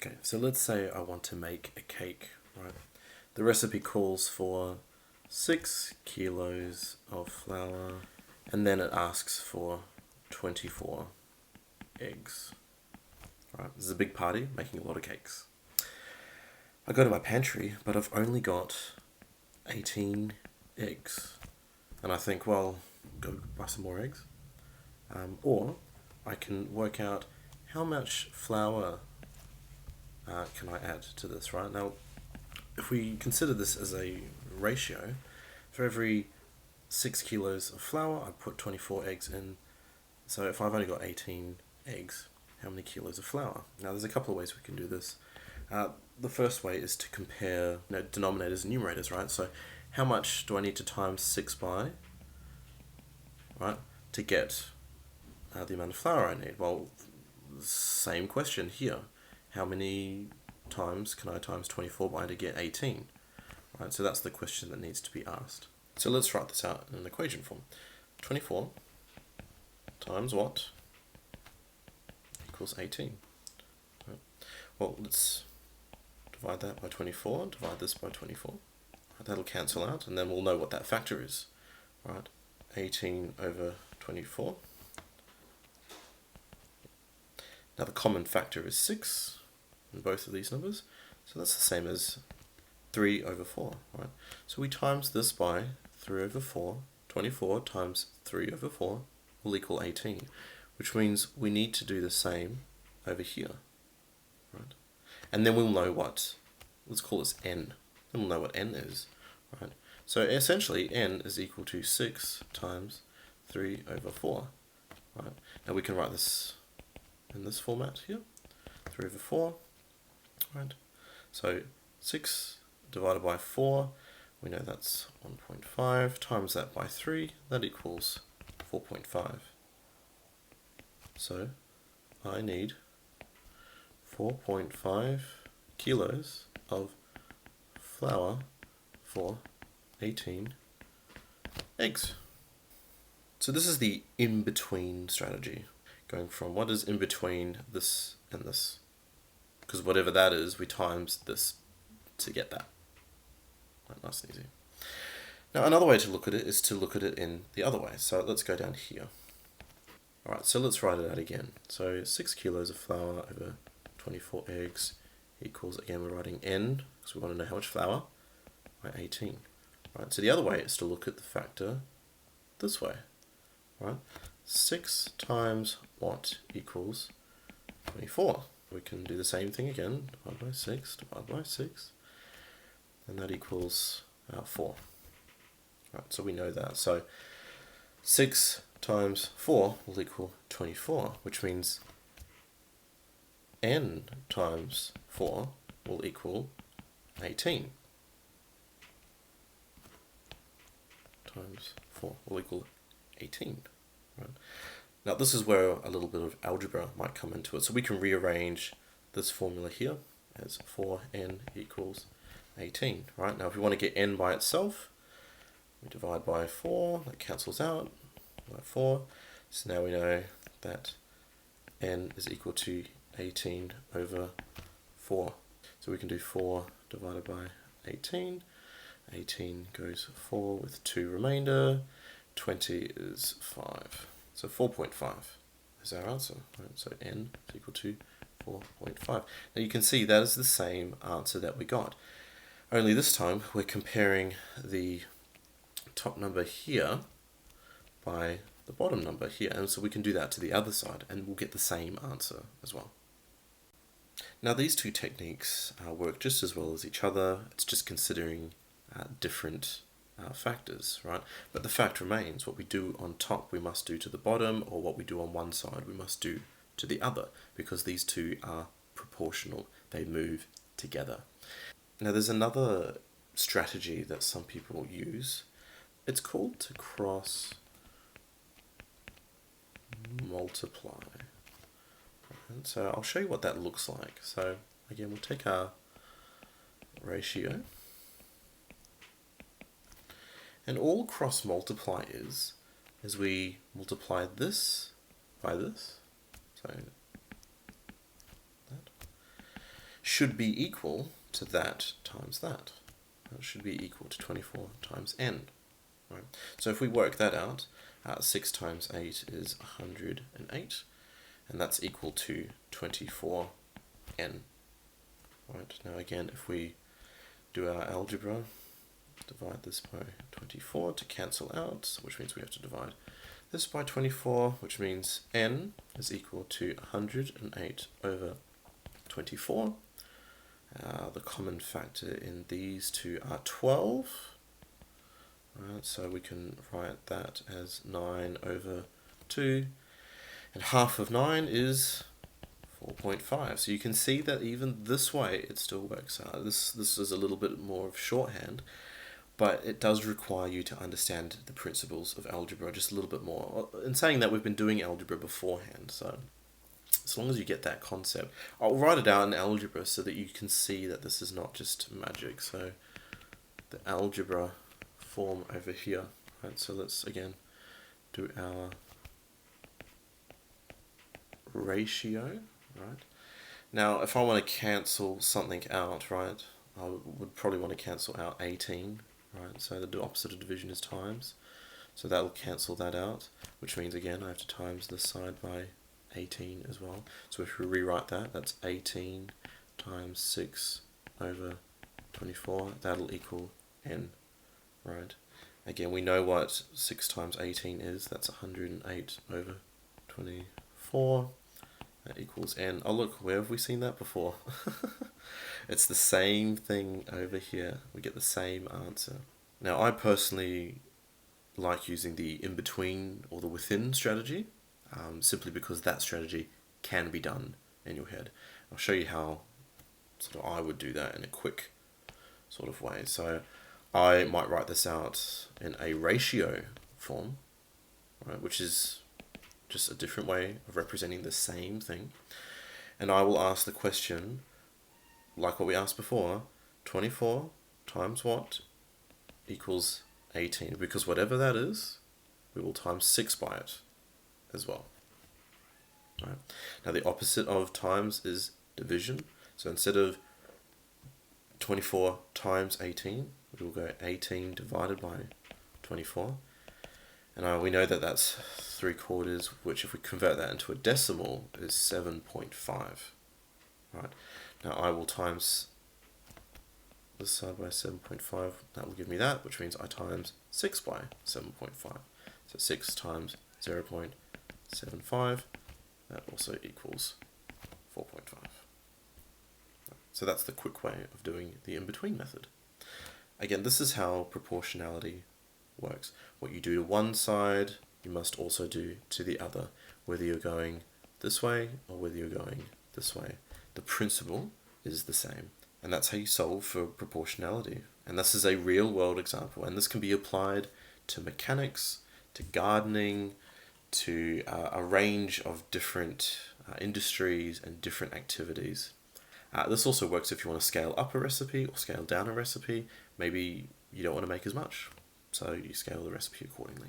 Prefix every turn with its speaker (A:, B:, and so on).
A: Okay, so let's say I want to make a cake, right? The recipe calls for 6 kilos of flour, and then it asks for 24 eggs. Right, this is a big party, making a lot of cakes. I go to my pantry, but I've only got 18 eggs. And I think, well, go buy some more eggs. Or I can work out how much flour can I add to this, right? Now, if we consider this as a ratio, for every 6 kilos of flour, I put 24 eggs in. So if I've only got 18 eggs, how many kilos of flour? Now, there's a couple of ways we can do this. The first way is to compare denominators and numerators, right? So how much do I need to times 6 by, right, to get the amount of flour I need? Well, same question here. How many times can I times 24 by to get 18? Right, so that's the question that needs to be asked. So let's write this out in an equation form. 24 times what equals 18? Right. Well, let's divide that by 24, divide this by 24. That'll cancel out, and then we'll know what that factor is. Right, 18 over 24. Now the common factor is 6 in both of these numbers, so that's the same as 3 over 4, right? So we times this by 3 over 4, 24 times 3 over 4 will equal 18, which means we need to do the same over here, right? And then we'll know what, let's call this n, then we'll know what n is, right? So essentially n is equal to 6 times 3 over 4, right? Now we can write this in this format here, 3 over 4, right? So 6 divided by 4, we know that's 1.5, times that by 3, that equals 4.5. So I need 4.5 kilos of flour for 18 eggs. So this is the in-between strategy, going from what is in between this and this. Because whatever that is, we times this to get that. Right, nice and easy. Now another way to look at it is to look at it in the other way. So let's go down here. Alright, so let's write it out again. So 6 kilos of flour over 24 eggs equals, again we're writing n, because we want to know how much flour, by 18. Right, so the other way is to look at the factor this way. Right, 6 times what equals 24. We can do the same thing again, divide by 6, and that equals 4. Right, so we know that. So 6 times 4 will equal 24, which means n times 4 will equal 18. Times 4 will equal 18. Right? Now this is where a little bit of algebra might come into it. So we can rearrange this formula here as 4n equals 18. Right? Now if we want to get n by itself, we divide by 4, that cancels out by 4. So now we know that n is equal to 18 over 4. So we can do 4 divided by 18. 18 goes 4 with 2 remainder. 20 is 5. So 4.5 is our answer. Right? So n is equal to 4.5. Now you can see that is the same answer that we got. Only this time we're comparing the top number here by the bottom number here. And so we can do that to the other side and we'll get the same answer as well. Now these two techniques work just as well as each other. It's just considering different factors, right? But the fact remains, what we do on top we must do to the bottom, or what we do on one side we must do to the other, because these two are proportional. They move together. Now there's another strategy that some people use. It's called to cross multiply. And so I'll show you what that looks like. So again, we'll take our ratio, and all cross multiply is we multiply this by this, so that, should be equal to that times that. It should be equal to 24 times n. Right? So if we work that out, 6 times 8 is 108, and that's equal to 24n. Right? Now again, if we do our algebra, divide this by 24 to cancel out, which means we have to divide this by 24, which means n is equal to 108 over 24. The common factor in these two are 12. Right, so we can write that as 9 over 2, and half of 9 is 4.5. So you can see that even this way it still works out. This is a little bit more of shorthand, but it does require you to understand the principles of algebra just a little bit more. In saying that, we've been doing algebra beforehand, so as long as you get that concept. I'll write it out in algebra so that you can see that this is not just magic. So the algebra form over here, right? So let's again do our ratio, right? Now if I want to cancel something out, right, I would probably want to cancel out 18, right? So the opposite of division is times, so that will cancel that out, which means again I have to times this side by 18 as well. So if we rewrite that, that's 18 times 6 over 24, that'll equal n, right? Again, we know what 6 times 18 is, that's 108 over 24, that equals n. Oh look, where have we seen that before? It's the same thing over here, we get the same answer. Now I personally like using the in-between or the within strategy, simply because that strategy can be done in your head. I'll show you how sort of I would do that in a quick sort of way. So I might write this out in a ratio form, right, which is just a different way of representing the same thing. And I will ask the question, like what we asked before, 24 times what equals 18, because whatever that is, we will times 6 by it as well. Right. Now the opposite of times is division. So instead of 24 times 18, we will go 18 divided by 24. And we know that that's 3/4, which if we convert that into a decimal is 7.5. Right. Now I will times this side by 7.5. That will give me that, which means I times 6 by 7.5. So 6 times 0.75, that also equals 4.5. So that's the quick way of doing the in-between method. Again, this is how proportionality works. What you do to one side, you must also do to the other, whether you're going this way or whether you're going this way. The principle is the same, and that's how you solve for proportionality. And this is a real world example, and this can be applied to mechanics, to gardening, to a range of different industries and different activities. This also works if you want to scale up a recipe or scale down a recipe. Maybe you don't want to make as much, so you scale the recipe accordingly.